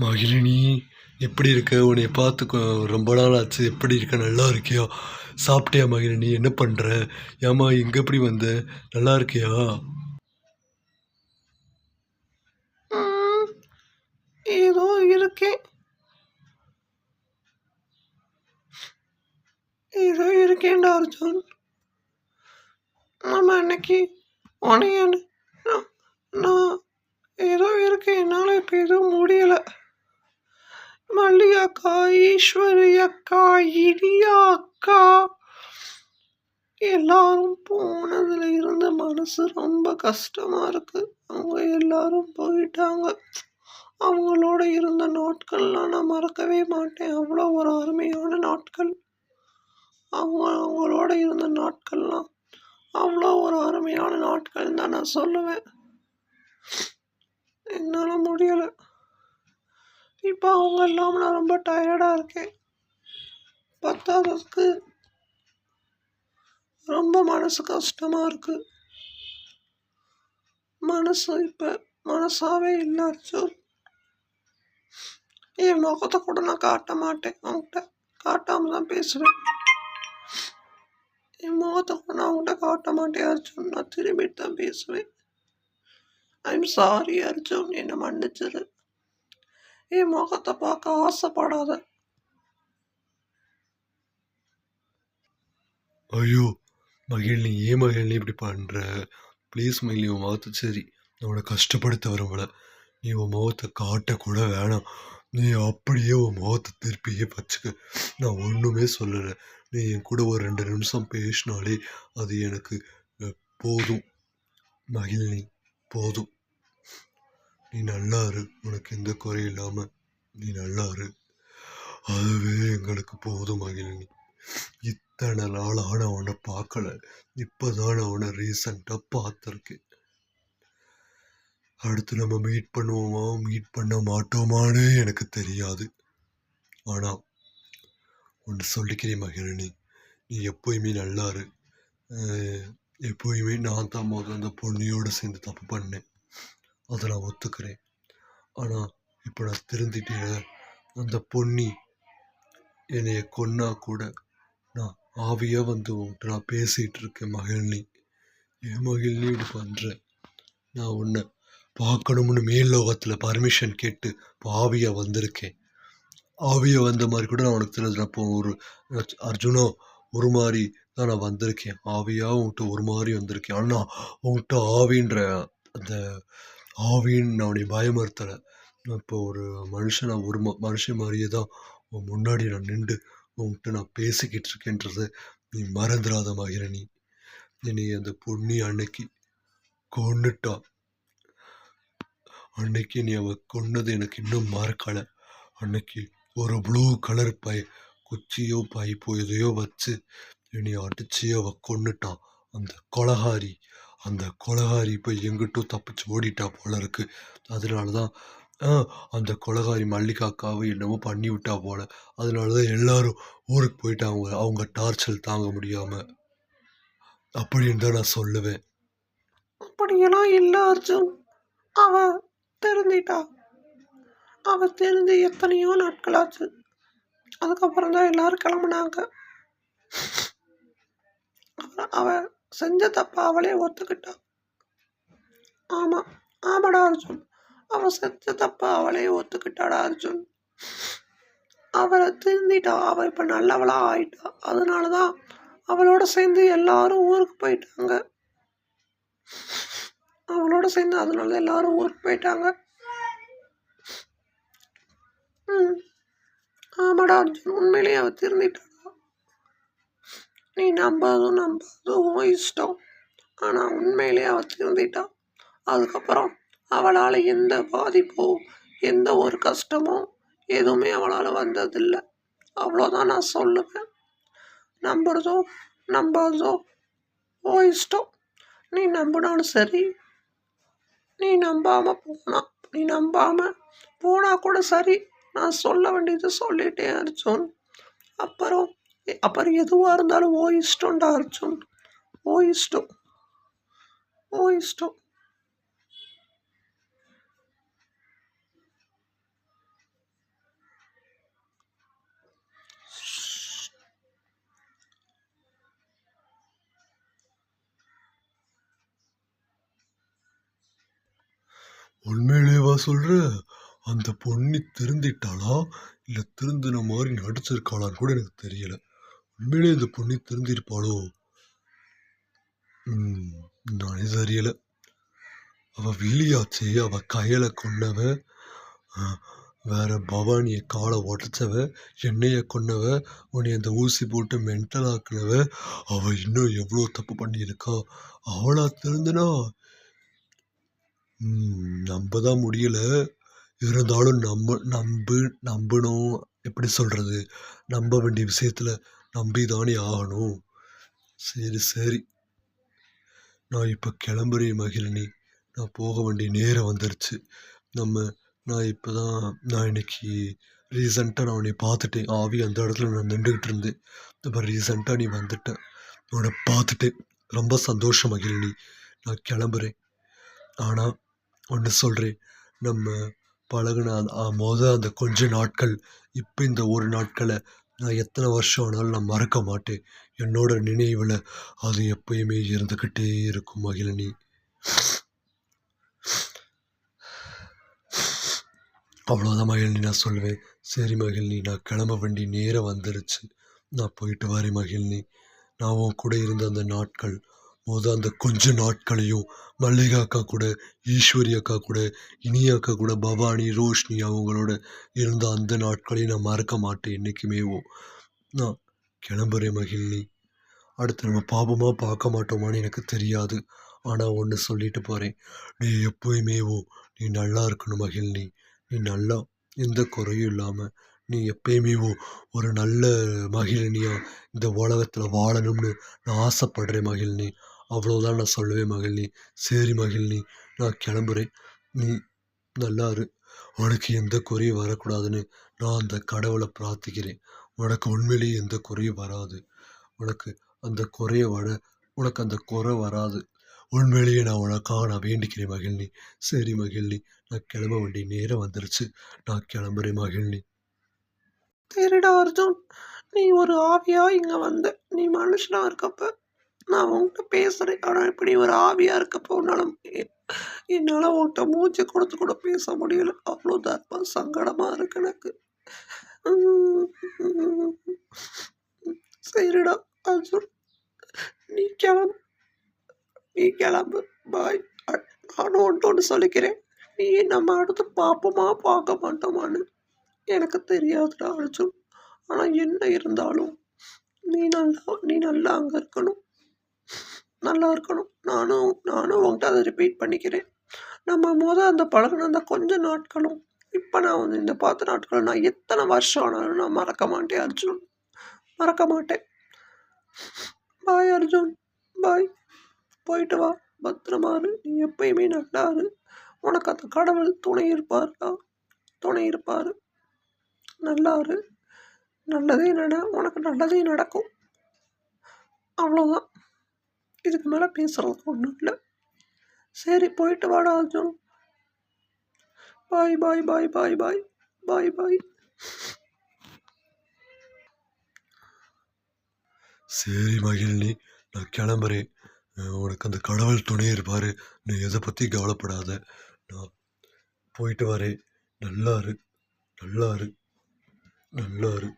மகிழினி, எப்படி இருக்க? உன்னைய பார்த்து ரொம்ப நாள் ஆச்சு. எப்படி இருக்க? நல்லா இருக்கியா? சாப்பிட்டியா மகிழினி? என்ன பண்ற? ஏம்மா இங்க எப்படி வந்த? நல்லா இருக்கியா? ம், ஏதோ இருக்கேன். ஏதோ இருக்கேன்டா அர்ஜுன். நம்ம அன்னைக்கு உனைய நான் நான் ஏதோ இருக்கேன். என்னால் இப்போ எதுவும் முடியல. மல்லிகா அக்கா, ஈஸ்வரி அக்கா, இடியா அக்கா எல்லாரும் போனதுல இருந்த மனசு ரொம்ப கஷ்டமா இருக்கு. அவங்க எல்லாரும் போயிட்டாங்க. அவங்களோட இருந்த நாட்கள்லாம் நான் மறக்கவே மாட்டேன். அவ்வளோ ஒரு அருமையான நாட்கள். அவங்களோட இருந்த நாட்கள்லாம் அவ்வளோ ஒரு அருமையான நாட்கள் தான் நான் சொல்லுவேன். என்னால் முடியலை. இப்போ அவங்க இல்லாமல் நான் ரொம்ப டயர்டாக இருக்கேன். பத்தாததுக்கு ரொம்ப மனசு கஷ்டமாக இருக்கு. மனசு இப்போ மனசாவே இல்லை அர்ஜுன். என் முகத்தை கூட நான் காட்ட மாட்டேன். அவங்ககிட்ட காட்டாமல் தான் பேசுவேன். என் முகத்தை கூட நான் அவங்ககிட்ட காட்ட மாட்டேன் அர்ஜுன். நான் திரும்பிட்டு தான் பேசுவேன். ஐம் சாரி அர்ஜுன், என்னை மன்னிச்சிரு. என் முகத்தை பார்க்க ஆசைப்படாத. ஐயோ மகிழினி, ஏன் மகிழினி இப்படி பண்ற? ப்ளீஸ் மகிழினி, உன் முகத்தை சரி, நான் உன்னை கஷ்டப்படுத்த விரும்பல. நீ உன் முகத்தை காட்டக்கூட வேணாம். நீ அப்படியே உன் முகத்தை திருப்பியே வச்சுக்க. நான் ஒன்றுமே சொல்லலை. நீ என் கூட ஒரு 2 நிமிஷம் பேசினாலே அது எனக்கு போதும் மகிழினி, போதும். நீ நல்லா இரு. உனக்கு எந்த குறையும் இல்லாம நீ நல்லா இரு. அதுவே எங்களுக்கு போதும் மகிழினி. இத்தனை நாளாக நான் உன்னை பார்க்கல. இப்போதான் நான் உன்னை ரீசெண்டாக பார்த்துருக்கேன். அடுத்து நம்ம மீட் பண்ணுவோமா, மீட் பண்ண மாட்டோமான்னு எனக்கு தெரியாது. ஆனால் ஒன்று சொல்லிக்கிறேன் மகிழினி, நீ எப்போயுமே நல்லா இரு. எப்போயுமே நான் தான் முதல்ல அந்த பொண்ணியோடு சேர்ந்து தப்பு பண்ணேன். அதை நான் ஒத்துக்கிறேன். ஆனால் இப்போ நான் திருந்திட்டேன். அந்த பொண்ணி என்னைய கொன்னா கூட நான் ஆவியாக வந்து உன்கிட்ட நான் பேசிகிட்டு இருக்கேன் மகிழினி. ஏன் மகிழினி இப்படி பண்ணுற? நான் உன்னை பார்க்கணும்னு மேல் லோகத்தில் பர்மிஷன் கேட்டு இப்போ ஆவியாக வந்திருக்கேன். ஆவியாக வந்த மாதிரி கூட நான் உனக்கு தெரிஞ்சு அப்போ ஒரு அர்ஜுனோ ஒரு மாதிரி தான் நான் வந்திருக்கேன். ஆவியாக உன்கிட்ட ஒரு மாதிரி வந்திருக்கேன். ஆனால் உன்கிட்ட ஆவின்ற அந்த ஆவின்னு நான் உன்னை பயமுறுத்தலை. இப்போ ஒரு மனுஷன், நான் ஒரு மனுஷன் மாதிரியே தான் உன் முன்னாடி நான் நின்று உன்கிட்ட நான் பேசிக்கிட்டு இருக்கேன்றதை நீ மறந்துடாத மகிழினி. என்னை அந்த பொண்ணி அன்னைக்கு கொன்னுட்டா. அன்னைக்கு நீ அவ கொன்னது எனக்கு இன்னும் மறக்கலை. அன்னைக்கு ஒரு ப்ளூ கலர் குச்சியோ பைப்போ எதையோ வச்சு என்னை அடிச்சு அவ கொன்னுட்டான். அந்த கொலகாரி இப்போ எங்கிட்டோ தப்பிச்சு ஓடிட்டா போல இருக்கு. அதனால தான் அந்த கொலகாரி மல்லிகாக்காவை என்னமோ பண்ணி விட்டா போல. அதனால தான் எல்லாரும் ஊருக்கு போயிட்டாங்க, அவங்க டார்ச்சல் தாங்க முடியாம. அப்படின்னு தான் நான் சொல்லுவேன். அப்படியெல்லாம் இல்லை அர்ஜுன். அவ திருந்திட்டா. அவ தெரிஞ்சு எத்தனையோ நாட்கள் ஆச்சு. அதுக்கப்புறம் தான் எல்லாரும் கிளம்புனாங்க. அவ செஞ்ச தப்ப அவளே ஒத்துக்கிட்டா. ஆமா, ஆமாடா அர்ஜுன். அவ செஞ்ச தப்ப அவளே ஒத்துக்கிட்டாடா அர்ஜுன். அவளை திருந்திட்டா. அவ இப்ப நல்லவளா ஆயிட்டா. அதனாலதான் அவளோட சேர்ந்து எல்லாரும் ஊருக்கு போயிட்டாங்க. அவளோட சேர்ந்து அதனால எல்லாரும் ஊருக்கு போயிட்டாங்க. ஆமாடா அர்ஜுன், உண்மையிலேயே அவ திருந்திட்டாடா. நீ நம்பாதும் இஷ்டம். ஆனா உண்மையிலேயே அவ திருந்திட்டா. அதுக்கப்புறம் அவளால் எந்த பாதிப்போ எந்த ஒரு கஷ்டமோ எதுவுமே அவளால் வந்ததில்லை. அவ்வளோதான் நான் சொல்லுவேன். நம்புறதோ நம்பாததோ ஓ இஷ்டம். நீ நம்பினாலும் சரி, நீ நம்பாம போனா கூட சரி. நான் சொல்ல வேண்டியது சொல்லிட்டேன் அர்ஜுன். அப்புறம் எதுவாக இருந்தாலும் ஓ இஷ்டம்டா அர்ஜுன். ஓ இஷ்டம், ஓ இஷ்டம். உண்மையிலேவா சொல்ற? அந்த பொண்ணு திருந்திட்டாளா? இல்ல திருந்துன மாரி நடிச்சிருக்காளான்னு கூட எனக்கு தெரியல. உண்மையிலேயே இந்த பொண்ணு திருந்திருப்பாளோ? ம். நானே தெரியல. அவ வில்லியாச்சே! அவ கயல கொன்னவ, அ வேற பவானிய கால ஒடச்சவ, என்னைய கொன்னவ, உன்னைய அந்த ஊசி போட்டு மென்டல் ஆக்குனவ, அவ இன்னும் எவ்ளோ தப்பு பண்ணியிருக்கா? அவளா திருந்துனா? நம்ப தான் முடியல. இருந்தாலும் நம்பணும். எப்படி சொல்றது? நம்ப வேண்டிய விஷயத்துல நம்பி தானே ஆகணும். சரி, சரி. நான் இப்ப கிளம்புறேன் மகிழினி. நான் போக வேண்டிய நேரம் வந்துருச்சு. நம்ம நான் இன்னைக்கு ரீசென்ட்டா நான் உன்னைய பார்த்துட்டேன். ஆவி அந்த இடத்துல நான் நின்டுகிட்டு இருந்தேன். இப்ப ரீசென்ட்டா நீ வந்துட்ட. உன்ன பார்த்துட்டேன். ரொம்ப சந்தோஷம் மகிழினி. நான் கிளம்புறேன். ஆனா, ஒண்ணு சொல்றேன். நம்ம பழகுன அந்த கொஞ்ச நாட்கள், இப்ப இந்த ஒரு நாட்கள நான் எத்தன வருஷம் ஆனாலும் நான் மறக்க மாட்டேன். என்னோட நினைவுல அது எப்பயுமே இருந்துகிட்டே இருக்கும் மகிழினி. அவ்வளோதான் மகிழினி நான் சொல்லுவேன். சரி மகிழினி, நான் கிளம்ப வேண்டிய நேரம் வந்துருச்சு. நான் போயிட்டு வரேன் மகிழினி. நான் உன் கூட இருந்த அந்த நாட்கள், அந்த கொஞ்ச நாட்களையும் மல்லிகா அக்கா கூட, ஈஸ்வரி அக்கா கூட, இனியா அக்கா கூட, பவானி, ரோஷினி அவங்களோட இருந்த அந்த நாட்களையும் நான் மறக்க மாட்டேன் என்னைக்குமேவும். நான் கிளம்புறேன் மகிழினி. அடுத்து நம்ம பார்ப்போமா, பார்க்க மாட்டோமான்னு எனக்கு தெரியாது. ஆனா ஒண்ணு சொல்லிட்டு போறேன். நீ எப்பயுமேவும் நீ நல்லா இருக்கணும் மகிழினி. நீ நல்லா எந்த குறையும் இல்லாம, நீ எப்பயுமேவும் ஒரு நல்ல மகிழினியா இந்த உலகத்துல வாழணும்னு நான் ஆசைப்படுறேன் மகிழினி. அவ்வளோதான் நான் சொல்லுவேன் மகிழினி. சரி மகிழினி, நான் கிளம்புறேன். நீ நல்லா இரு. உனக்கு எந்த குறையும் வரக்கூடாதுன்னு நான் அந்த கடவுள பிரார்த்திக்கிறேன். உனக்கு உண்மையிலேயே எந்த குறையும் வராது. உனக்கு அந்த குறைய வர உனக்கு அந்த குறை வராது. உண்மையிலேயே நான் உனக்காக வேண்டிக்கிறேன் மகிழினி. சரி மகிழினி, நான் கிளம்ப வேண்டிய நேரம் வந்துருச்சு. நான் கிளம்புறேன் மகிழினி. சரிடா அர்ஜுன். நீ ஒரு ஆவியா இங்க வந்த. நீ மனுஷனா இருக்கப்ப நான் உன்கிட்ட பேசுறேன். ஆனா இப்ப நீ ஒரு ஆவியா இருக்கப்போ என்னால உன்கிட்ட மூச்சு கொடுத்து கூட பேச முடியல. அவ்வளோ தர்ம சங்கடமா இருக்கு எனக்கு. சரிடா அர்ஜுன். நீ கிளம்பு. நீ கிளம்பு. பாய். நானும் ஒன்று சொல்லிக்கிறேன். நீ நம்ம அடுத்து பார்ப்போமா பார்க்க மாட்டோமான்னு எனக்கு தெரியாதுடா அர்ஜுன். ஆனா என்ன இருந்தாலும் நீ நல்லா அங்க இருக்கணும். நல்லா இருக்கணும். நானும் உன்கிட்ட அதை ரிப்பீட் பண்ணிக்கிறேன். நம்ம அந்த பழகுன அந்த கொஞ்ச நாட்களும், இப்ப நான் வந்து இந்த 10 நாட்களும் நான் எத்தனை வருஷம் ஆனாலும் நான் மறக்க மாட்டேன் அர்ஜுன். மறக்க மாட்டேன். பாய் அர்ஜுன். பாய். போயிட்டு வா. பத்திரமா இரு. நீ எப்பயுமே நல்லா இரு. உனக்கு அந்த கடவுள் துணை இருப்பாருடா. துணை இருப்பாரு. நல்லா இரு. நல்லதே உனக்கு நல்லதே நடக்கும். அவ்வளோதான். இதுக்கு மேல பேசுறதுக்கு ஒன்றும் இல்லை. சரி போயிட்டு வாடா அர்ஜுன். பாய் பாய் பாய் பாய் பாய் பாய் பாய். சரி மகிழினி, நான் கிளம்புறேன். உனக்கு அந்த கடவுள் துணை இருப்பாரு. நீ எதை பத்தி கவலைப்படாத. நான் போயிட்டு வரேன். நல்லா இரு. நல்லா இரு. நல்லா இரு.